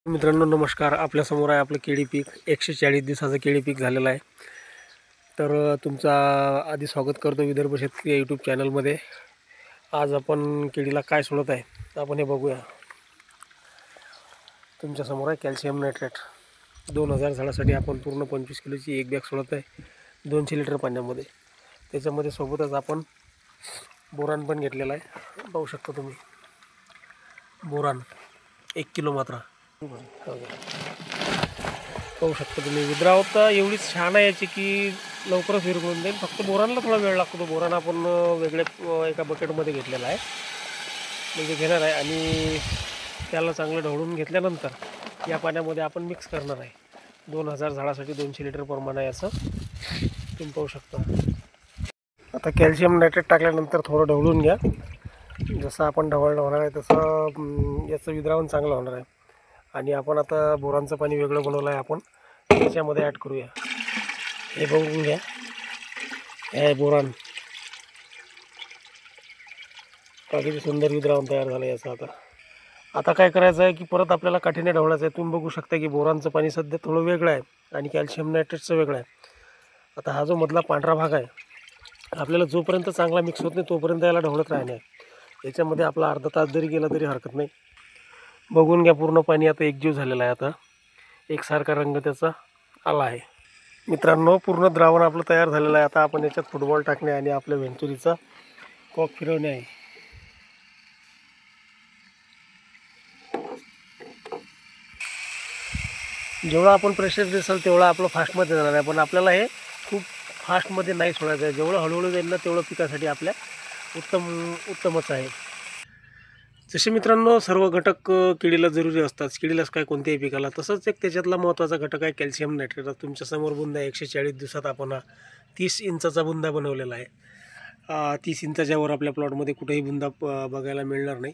मित्रांनो नमस्कार. आपल्यासमोर आहे आपलं केळी पीक. 140 दिवसाचं केळी पीक झालेलं आहे. तर तुमचा आधी स्वागत करतो विदर्भ शेतकरी यूट्यूब चॅनलमध्ये. आज आपण केळीला काय सोडत आहे आपण हे बघूया. तुमच्यासमोर आहे कॅल्शियम नायट्रेट 2000 झाडासाठी आपण पूर्ण 25 किलोची एक बॅग सोडत आहे 200 लिटर पाण्यामध्ये. त्याच्यामध्ये सोबतच आपण बोरान पण घेतलेला आहे. पाहू शकता तुम्ही बोरान 1 किलो मात्रा पाहू शकता तुम्ही. विद्रावता एवढीच छान आहे याची की लवकरच विरघळून जाईल. फक्त बोरानला थोडा वेळ लागतो. तो बोरान आपण वेगळ्या एका बकेटमध्ये घेतलेला आहे, म्हणजे घेणार आहे आणि त्याला चांगलं ढवळून घेतल्यानंतर या पाण्यामध्ये आपण मिक्स करणार आहे. 2000 झाडासाठी 200 लिटर प्रमाण आहे याचं, तुम्ही पाहू शकता. आता कॅल्शियम नायट्रेट टाकल्यानंतर थोडं ढवळून घ्या. जसं आपण ढवळलं होणार आहे तसं याचं विद्रावण चांगलं होणार आहे. आणि आपण आता बोरांचं पाणी वेगळं बनवलं आहे, आपण त्याच्यामध्ये ॲड करूया. हे बघून घ्या, हे बोरान किती सुंदर विद्रावण तयार झालं याचं. आता काय करायचं आहे की परत आपल्याला काठीने ढवळायचं आहे. तुम्ही बघू शकता की बोरांचं पाणी सध्या थोडं वेगळं आहे आणि कॅल्शियम नायट्रेटचं वेगळं आहे. आता हा जो मधला पांढरा भाग आहे, आपल्याला जोपर्यंत चांगला मिक्स होत नाही तोपर्यंत याला ढवळत राहणे आहे. याच्यामध्ये आपला अर्धा तास जरी गेला तरी हरकत नाही. बघून घ्या, पूर्ण पाणी आता एकजीव झालेलं आहे. आता एकसारखा रंग त्याचा आला आहे. मित्रांनो, पूर्ण द्रावण आपलं तयार झालेलं आहे. आता आपण याच्यात फुटबॉल टाकणे आणि आपल्या व्हेंचुरीचा कॉक फिरवणे आहे. जेवढा आपण प्रेशर दिसेल तेवढा आपलं फास्टमध्ये जाणार आहे, पण आपल्याला हे खूप फास्टमध्ये नाही सोडायचं आहे. जेवढं हळूहळू जाईल ना तेवढं पिकासाठी आपल्या उत्तमच आहे. जसे मित्रांनो सर्व घटक केळीला जरुरी असतात, केळीलाच काय कोणत्याही पिकाला, तसंच एक त्याच्यातला महत्त्वाचा घटक आहे कॅल्शियम नायट्रेट. तुमच्यासमोर बुंदा 140 दिवसात आपण 30 इंचाचा बुंदा बनवलेला आहे. 30 इंचाच्या वर आपल्या प्लॉटमध्ये कुठेही बुंदा बघायला मिळणार नाही.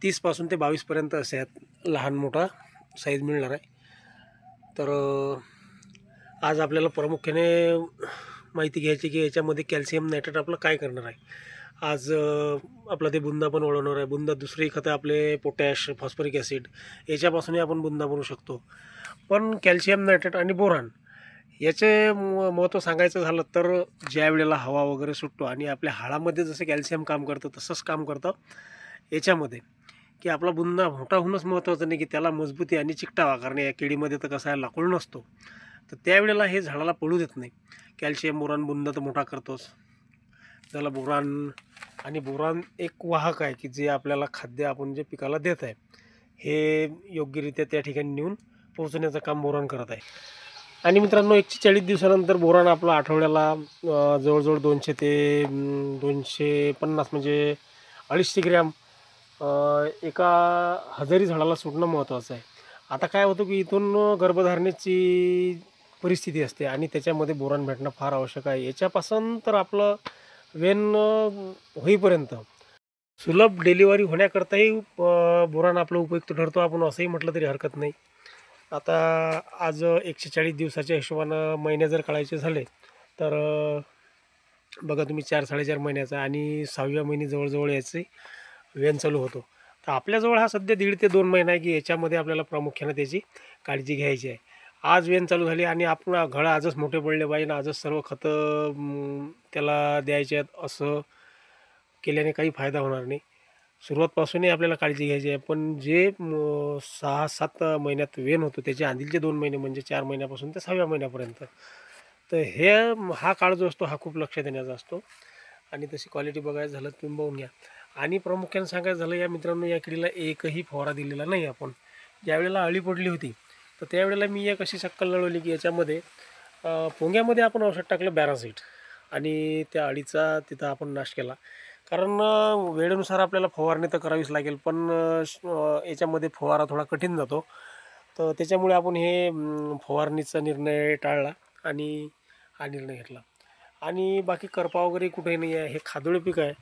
30पासून ते 22पर्यंत असे आहेत लहान मोठा साईज मिळणार आहे. तर आज आपल्याला प्रामुख्याने माहिती घ्यायची की याच्यामध्ये कॅल्शियम नायट्रेट आपलं काय करणार आहे. आज आपला ते बुंदा पण वळवणार आहे. बुंदा दुसरी खतं आपले पोटॅश, फॉस्फरिक ॲसिड याच्यापासूनही आपण बुंदा बनवू शकतो. पण कॅल्शियम नायट्रेट आणि बोरान याचे महत्त्व सांगायचं झालं तर ज्या वेळेला हवा वगैरे सुटतो आणि आपल्या हाडामध्ये जसं कॅल्शियम काम करतं तसंच काम करतं याच्यामध्ये, की आपला बुंदा मोठा होणंच महत्त्वाचं नाही, की त्याला मजबूती आणि चिकटावा. कारण या केळीमध्ये तर कसं आहे, लाकूड नसतो, तर त्यावेळेला हे झाडाला पळू देत नाही. कॅल्शियम बोरान बुंदा तर मोठा करतोच. त्याला बोरान आणि बोरान एक वाहक आहे की जे आपल्याला खाद्य आपण जे पिकाला देत आहे हे योग्यरित्या त्या ठिकाणी नेऊन पोहोचण्याचं काम बोरान करत आहे. आणि मित्रांनो, 140 दिवसानंतर बोरान आपला आठवड्याला जवळजवळ 200 ते 250 म्हणजे 250 ग्रॅम एका हजारी झाडाला सुटणं महत्त्वाचं आहे. आता काय होतं की इथून गर्भधारणेची परिस्थिती असते आणि त्याच्यामध्ये बोरान भेटणं फार आवश्यक आहे. याच्यापासून तर आपलं वेन होईपर्यंत सुलभ डिलिव्हरी होण्याकरताही बोरान आपलं उपयुक्त ठरतो, आपण असंही म्हटलं तरी हरकत नाही. आता आज 140 दिवसाच्या हिशोबानं महिने जर काढायचे झाले तर बघा तुम्ही 4-4.5 महिन्याचा आणि 6व्या महिने जवळजवळ याचे वेन चालू होतो. तर आपल्याजवळ हा सध्या 1.5 ते 2 महिना आहे की याच्यामध्ये आपल्याला प्रामुख्याने त्याची काळजी घ्यायची आहे. आज वेन चालू झाली आणि आपण घड आजच मोठे पडले पाहिजे, आजच सर्व खतं त्याला द्यायचे आहेत, असं केल्याने काही फायदा होणार नाही. सुरुवातपासूनही आपल्याला काळजी घ्यायची आहे. पण जे 6-7 महिन्यात वेन होतो त्याच्या आधीचे 2 महिने म्हणजे 4 महिन्यापासून ते 6व्या महिन्यापर्यंत, तर हा काळ जो असतो हा खूप लक्ष देण्याचा असतो. आणि तशी क्वालिटी बघायचं झालं तुम्ही बघून घ्या. आणि प्रामुख्याने सांगायचं झालं या मित्रांनो, या किडीला एकही फवारा दिलेला नाही आपण. ज्यावेळेला अळी पडली होती तर त्यावेळेला मी एक अशी शक्कल लढवली की याच्यामध्ये पोंग्यामध्ये आपण औषध टाकलं बॅराझिट आणि त्या अळीचा तिथं आपण नाश केला. कारण वेळेनुसार आपल्याला फवारणी तर करावीच लागेल, पण याच्यामध्ये फवारा थोडा कठीण जातो. तर त्याच्यामुळे आपण हे फवारणीचा निर्णय टाळला आणि हा निर्णय घेतला. आणि बाकी करपा वगैरे कुठेही नाही आहे. हे खादोळे पीक आहे.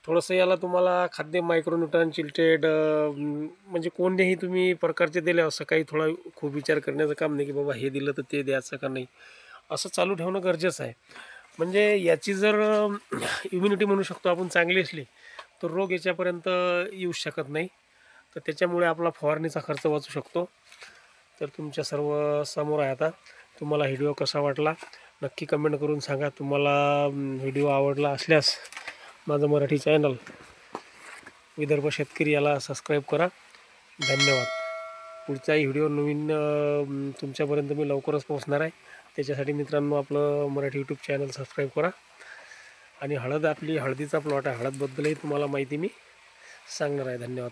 थोडंसं याला तुम्हाला खाद्य मायक्रोन्यूट्रॉन चिल्टेड म्हणजे कोणतेही तुम्ही प्रकारचे दिले, असं काही थोडा खूप विचार करण्याचं काम नाही की बाबा हे दिलं तर ते द्यायचं का नाही, असं चालू ठेवणं गरजेचं आहे. म्हणजे याची जर इम्युनिटी म्हणू शकतो आपण चांगली असली तर रोग याच्यापर्यंत येऊ शकत नाही. तर त्याच्यामुळे आपला फवारणीचा खर्च वाचू शकतो. तर तुमच्या सर्व समोर आहे. आता तुम्हाला व्हिडिओ कसा वाटला नक्की कमेंट करून सांगा. तुम्हाला व्हिडिओ आवडला असल्यास माझं मराठी चॅनल विदर्भ शेतकरी याला सबस्क्राईब करा. धन्यवाद. पुढचाही व्हिडिओ नवीन तुमच्यापर्यंत मी लवकरच पोहोचणार आहे. त्याच्यासाठी मित्रांनो आपलं मराठी यूट्यूब चॅनल सबस्क्राईब करा. आणि आपली हळदीचा प्लॉट आहे, हळदबद्दलही तुम्हाला माहिती मी सांगणार आहे. धन्यवाद.